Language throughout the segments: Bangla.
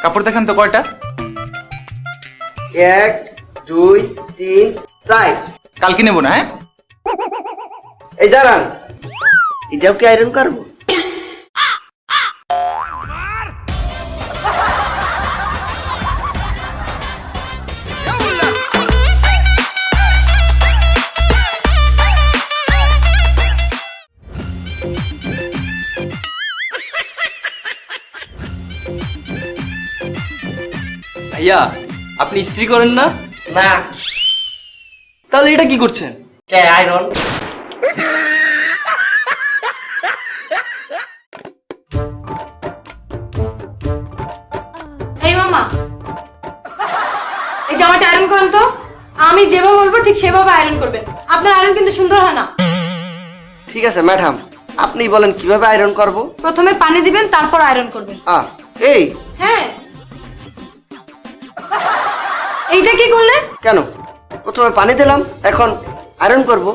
কাপড় দেখান তো কয়টা? 1 2 3 4। কালকে নেবো না? হ্যাঁ, এই দাঁড়ান, এটাও কি আয়রন করবো? ভাইয়া, আপনি ইস্ত্রি করেন না? না। তাহলে এটা কি করছেন? কে আয়রন? এই মামা, এই জামাটা আয়রন করেন তো। আমি যেভাবে বলবো ঠিক সেভাবে আয়রন করবেন। আপনার আয়রন কিন্তু সুন্দর হয় না। ঠিক আছে ম্যাডাম, আপনি বলেন কিভাবে আয়রন করব? প্রথমে পানি দিবেন, তারপর আয়রন করবেন। এই হ্যাঁ। এইটা কি করলেন? কেন? প্রথমে পানি দিলাম, এখন আয়রন করব।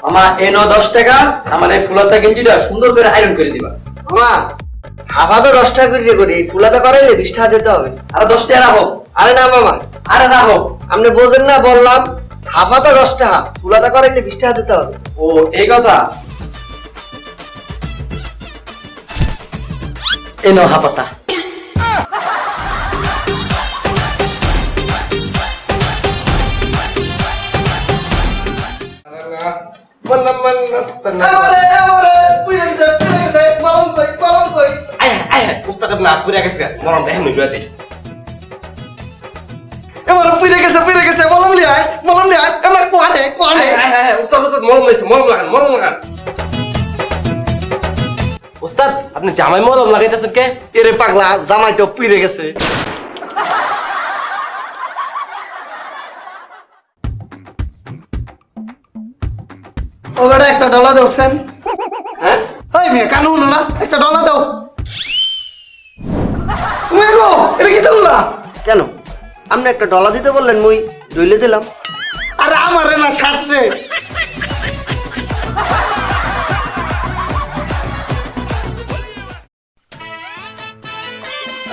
মামা, এই নাও 10 টাকা। আমার এই ফুলাতা গেঞ্জিটা সুন্দর করে আয়রন করে দিবা। মামা, হাফা তো 10 টাকা করে করি, ফুলাতা করাইলে 20 টাকা দিতে হবে। আর 10 টাকা রাখো। আরে না মামা, আরে রাখো। আপনি বোঝেন না, বললাম হাফা তো 10 টাকা, ফুলাতা করাইলে 20 টাকা দিতে হবে। ও, এই কথা। এই নাও হাফাতা। উস্তাদ না পুরে গেছে, মরম দেখেন মিটু আছে। এবার পুড়ে গেছে, মলম লিয়াই, আমার কোয়ানে। উস্তাদ মরম হয়েছে, মরম লাগান। উস্তাদ, আপনি জামাই মরম লাগাইতেছেন কে? এরে পাগলা, জামাই তো পুড়ে গেছে। ও বেটা, একটা ডলা দাওছেন। হ্যাঁ, ওই মেয়ে কানু না, একটা ডলা দাও। মেগো, এটা কি দৌলা? কেন? আপনি একটা ডলা দিতে বললেন, মুই দইলে দিলাম। আরে আমারে না, সাথে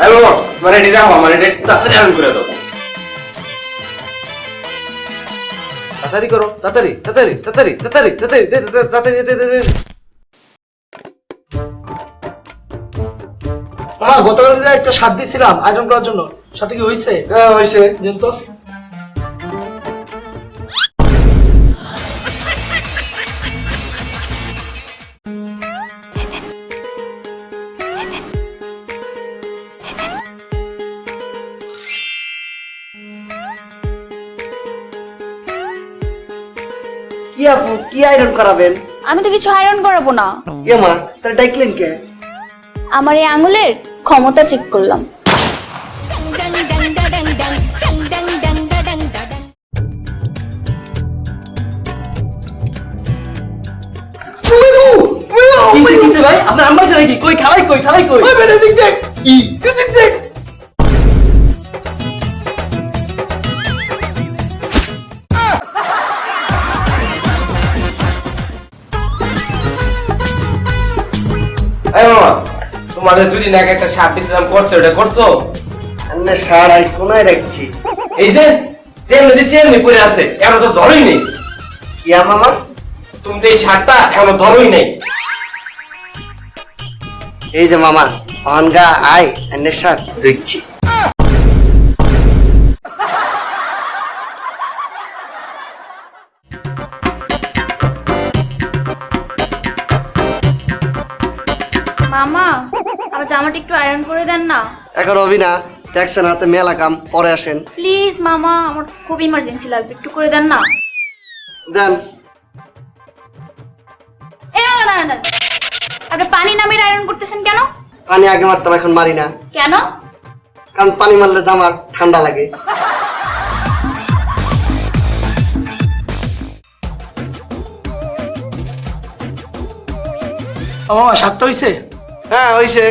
আরে বাবা, মানে এটা দাও, মানে এটা তাড়াতাড়ি আয়রন করে দাও। তাড়াতাড়ি করো, তাড়াতাড়ি। গতকাল একটা সাত দিয়েছিলাম আয়রন করার জন্য, সাথে কি হয়েছে? হ্যাঁ হয়েছে। দেন তো। কি আপু, কি আয়রন করাবেন? আমি তো কিছু আয়রন করাবো না। ইয়ে মা, তাহলে ডাইকলেন কে? আমার এই আঙুলের ক্ষমতা চেক করলাম। কিসে ভাই? আপনার আম্মা আছে নাকি? কই খালাই কই? ওই বেটা, দিক দেখ। কি? দিক দেখ। এই মামা, তোমাদের দুদিন আগে একটা শার্ট দিয়েছিলাম, করছো? ওটা করছো? আমি সারাই কোনায় রাখছি। এই যে তেমনি দিচ্ছি, এমনি পরে আছে, এখনো তো ধরই নেই। ইয়া মামা, তুমি তো এই শার্টটা এখনো ধরই নেই। এই যে মামা, অনগা আয় এনে সার দেখছি। মামা, আমার জামাটা একটু আয়রন করে দেন না এখন হবি না, দেখছেন হাতে মেলা কাম, পরে আসেন। প্লিজ। মামা, আমার খুব ইমার্জেন্সি লাগবে, একটু করে দেন না। দেন। এই মামা, দাঁড়ান। আপনি পানি নামিয়ে আয়রন করতেছেন কেন? পানি আগে মারতাম, এখন মারি না। কেন? কারণ পানি মারলে জামার ঠান্ডা লাগে। মামা, সাতটা হয়েছে? হ্যাঁ হয়েছে।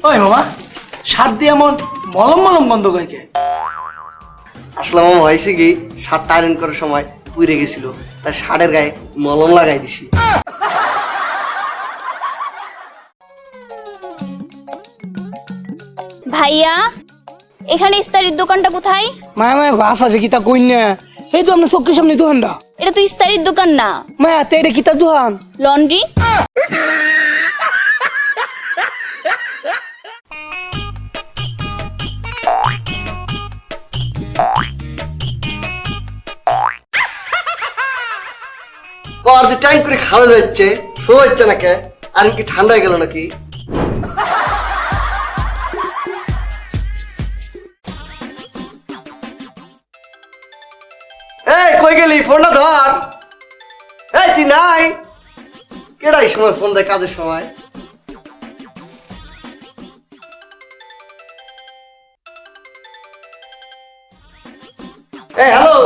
ওই মামা, সাত দিয়ে এমন মলম গন্ধ কয় কে? আসলে মামা হয়েছে কি শার্টটা আয়রন করার সময় পুড়ে গেছিল, তাই শার্টের গায়ে মলম লাগাই দিছি। ভাইয়া, এখানে ইস্তারির দোকানটা কোথায়? মায়া মায়া গাছ আছে কিতা কই না, এই তো আপনার চোখের সামনে দোকানটা। এটা তো ইস্তারির দোকান না, মায়া তে এটা কিতা দোকান? লন্ড্রি। আর যে টাইম করে খাওয়া যাচ্ছে শো হচ্ছে নাকি, আর কি ঠান্ডা হয়ে গেল নাকি? এই কই গেলি? ফোনটা ধর। এই তুই নাই? কেডাই সময় ফোন দেয় কাজের সময়? এই হ্যালো,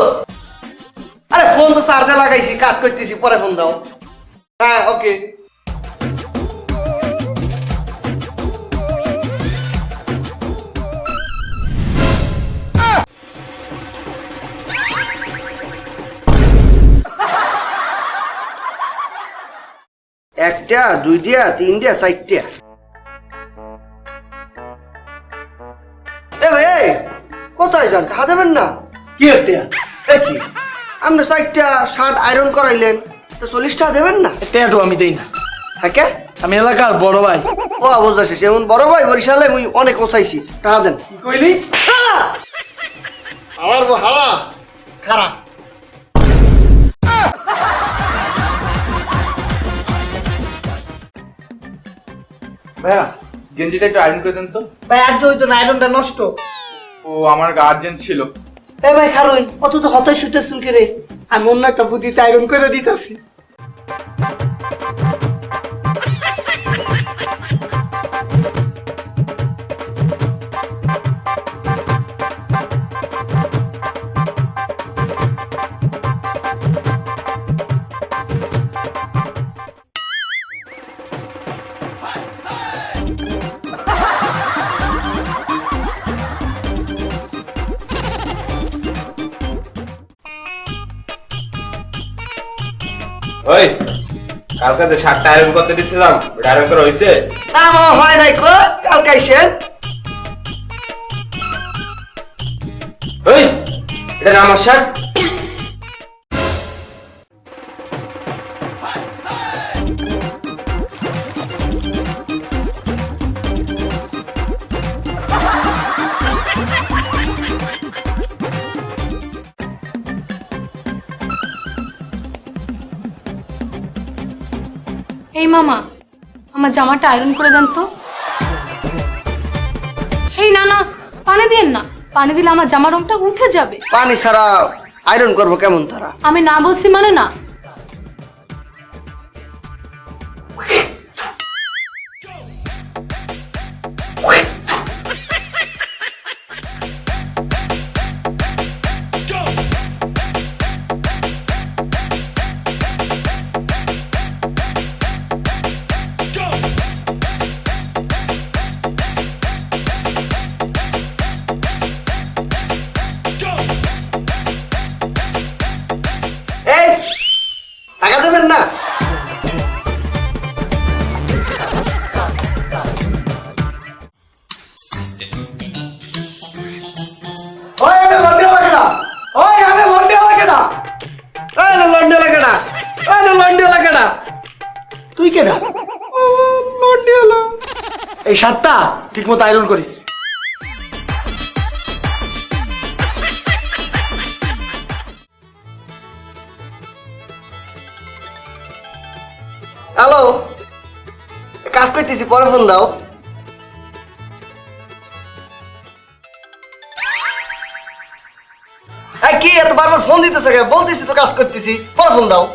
আরে ফোন তো চার্জে লাগাইছি, কাজ করতেছি, পরে ফোন দাও। হ্যাঁ ওকে। একটা, দুইটা, তিনটা, চারটা। এ ভাই এই, কোথায় যান? টাকা দেবেন না? কি হচ্ছে? এই কি আপনি চারটা শার্ট আয়রন করাইলেন, তো 40 টাকা দেবেন না? এটা তো আমি দেই না। থাকে আমি এলাকার বড় ভাই। ও বুঝতেছি, এমন বড় ভাই বরিশালে মুই অনেক ওসাইছি, টাকা দেন। কি কইলি? আমার হালা খারাপ। ভাইয়া গেঞ্জিটা একটু আয়রন করে দেন তো। ভাই আজ হইতো না, আয়রনটা নষ্ট। ও আমার গার্জেন ছিল। এই ভাই খারুই, অত তো হতাশ শুতেছুন কে রে? আমি অন্য একটা বুদ্ধিতে আয়রন করে দিতেছি। ওই কালকে যে শার্টটা আয়রন করতে দিছিলাম ওটা আয়রন করা হয়েছে? না মামা হয় নাই কো, কালকে আইসেন। ওই এটা না আমার শার্ট। এই মামা, আমার জামাটা আয়রন করে দেন তো। এই না না, পানি দিয়েন না, পানি দিলে আমার জামা রংটা উঠে যাবে। পানি ছাড়া আয়রন করবো কেমন তারা? আমি না বলছি মানে না। এই টাকা দেবেন না? ওই আরে লন্ডে লাগে না, ওই আরে লন্ডে লাগে না। এই না লন্ডে লাগে না, এই না লন্ডে লাগে না। তুই কেডা? লন্ডে হলো। এই শার্টটা ঠিক মতো আয়রন করিস। হ্যালো, কাজ করতেছি, পরে ফোন দাও। কি এত বারবার ফোন দিতেছে? বলতেছি তো কাজ করতেছি, পরে ফোন দাও।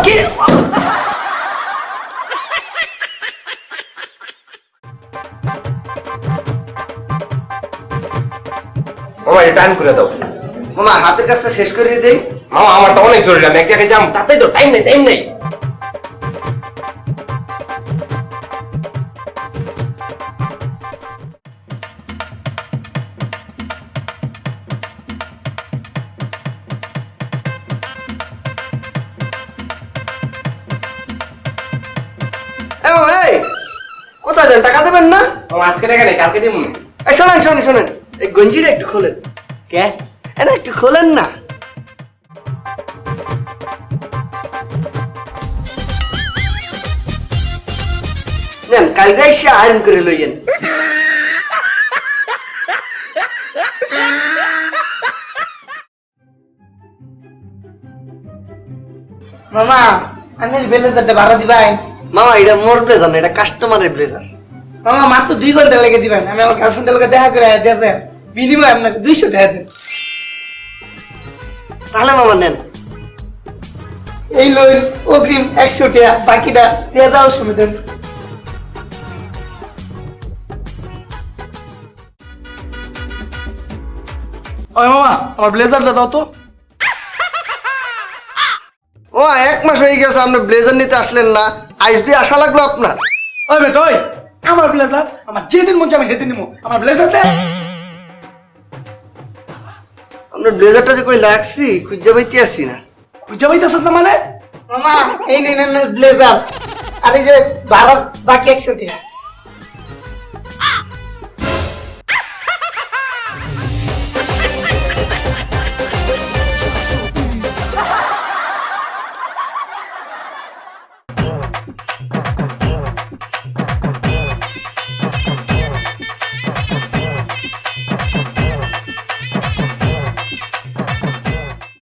কি মামা এটা টাইম করে দাও। মামা হাতের কাজটা শেষ করে দেই। মামা আমারটা অনেক জরুরি, আমি এক জায়গায় যাম, তাতেই তো টাইম নেই, টাইম নেই। কয়ে দেন, টাকা দেবেন না? মামা আজকে টাকা নেই, কালকে দিব না। এই শোনেন শোনেন শোনেন, এই গঞ্জিটা একটু খোলেন। কে? এটা একটু খোলেন না। নেন, কালকে এসে আয়রন করে লইয়েন। মামা আমি ব্লেজারটা ভাড়া দিবাই। মামা এটা মোর ব্লেজার না, এটা কাস্টমারের ব্লেজার। মামা মাত্র 2 ঘন্টা লেগে দিবেন, আমি আমার গার্লফ্রেন্ডের লগে দেখা করে দেন, বিনিময়ে আপনাকে 200 টাকা দেন। তাহলে মামা নেন। এই লইন অগ্রিম 100 টাকা, বাকিটা দিয়ে দাও সময় দেন। ওই মামা আমার ব্লেজারটা দাও তো। ও 1 মাস হয়ে গেছে আপনি ব্লেজার নিতে আসলেন না, আইসবি আসা লাগলো আপনার। ওই বেটা ওই, আমার ব্লেজার আমার যেদিন মন চায় আমি সেদিন নিবো, আমার ব্লেজার দে। আপনার ব্লেজারটা যে কই লাগছি খুঁজে পাইতে আসছি না। খুঁজে পাইতেছ না মানে? মামা এই নিন ব্লেজার, আর এই যে ভাড়া বাকি 100 টাকা।